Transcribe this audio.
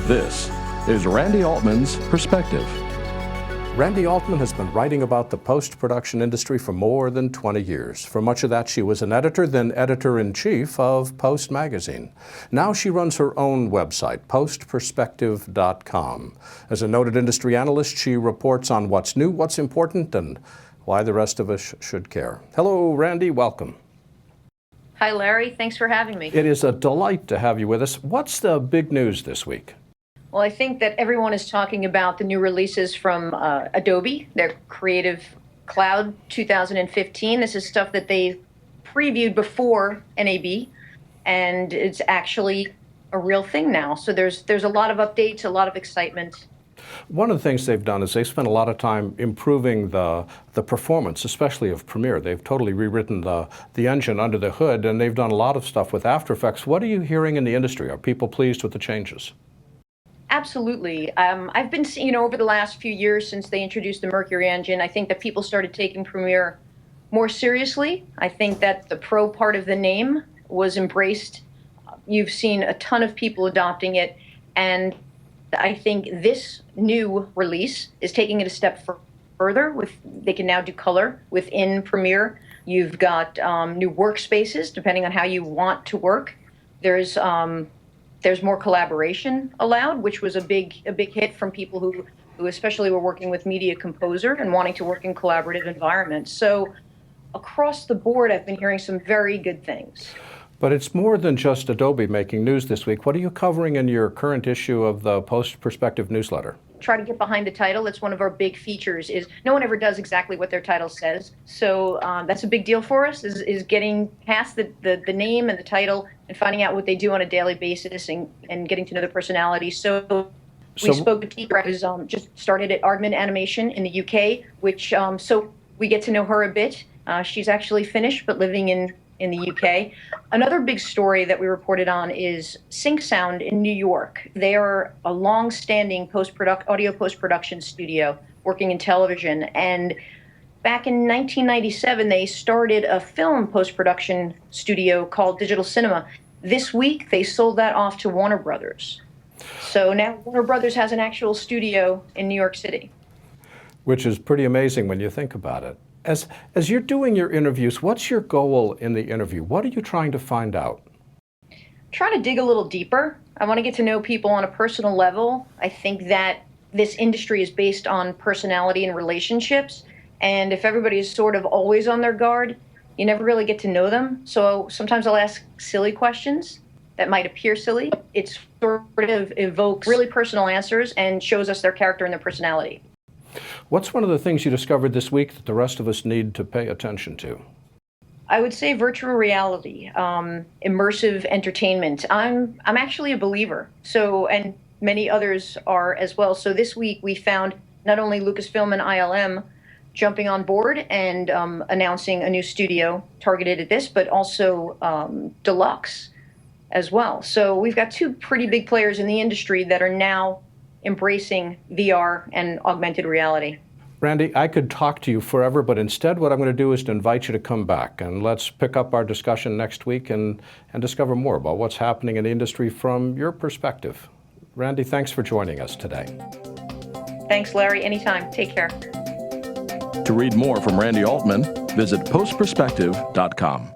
This is Randi Altman's Perspective. Randi Altman has been writing about the post-production industry for more than 20 years. For much of that, she was an editor, then editor-in-chief of Post magazine. Now she runs her own website, PostPerspective.com. As a noted industry analyst, she reports on what's new, what's important, and why the rest of us should care. Hello, Randi, welcome. Hi, Larry. Thanks for having me. It is a delight to have you with us. What's the big news this week? Well, I think that everyone is talking about the new releases from Adobe, their Creative Cloud 2015. This is stuff that they previewed before NAB, and it's actually a real thing now. So there's a lot of updates, a lot of excitement. One of the things they've done is they've spent a lot of time improving the performance, especially of Premiere. They've totally rewritten the engine under the hood, and they've done a lot of stuff with After Effects. What are you hearing in the industry? Are people pleased with the changes? Absolutely. I've been seeing, over the last few years since they introduced the Mercury engine, I think that people started taking Premiere more seriously. I think that the pro part of the name was embraced. You've seen a ton of people adopting it, and I think this new release is taking it a step further. They can now do color within Premiere. You've got new workspaces, depending on how you want to work. There's more collaboration allowed, which was a big hit from people who especially were working with Media Composer and wanting to work in collaborative environments. So across the board, I've been hearing some very good things. But it's more than just Adobe making news this week. What are you covering in your current issue of the Post-Perspective newsletter? Try to get behind the title. That's one of our big features. Is no one ever does exactly what their title says. So that's a big deal for us, is getting past the name and the title and finding out what they do on a daily basis and getting to know their personality. So we spoke to Deeper, who's just started at Aardman Animation in the UK, which so we get to know her a bit. She's actually Finnish, but living in the UK. Another big story that we reported on is Sync Sound in New York. They are a long-standing audio post-production studio working in television. And back in 1997, they started a film post-production studio called Digital Cinema. This week, they sold that off to Warner Brothers. So now Warner Brothers has an actual studio in New York City. Which is pretty amazing when you think about it. As you're doing your interviews, what's your goal in the interview? What are you trying to find out? Trying to dig a little deeper. I want to get to know people on a personal level. I think that this industry is based on personality and relationships. And if everybody is sort of always on their guard, you never really get to know them. So sometimes I'll ask silly questions that might appear silly. It sort of evokes really personal answers and shows us their character and their personality. What's one of the things you discovered this week that the rest of us need to pay attention to? I would say virtual reality, immersive entertainment. I'm actually a believer, and many others are as well. So this week we found not only Lucasfilm and ILM jumping on board and announcing a new studio targeted at this, but also Deluxe as well. So we've got two pretty big players in the industry that are now embracing VR and augmented reality. Randi, I could talk to you forever, but instead what I'm going to do is to invite you to come back, and let's pick up our discussion next week and discover more about what's happening in the industry from your perspective. Randi, thanks for joining us today. Thanks, Larry. Anytime. Take care. To read more from Randi Altman, visit PostPerspective.com.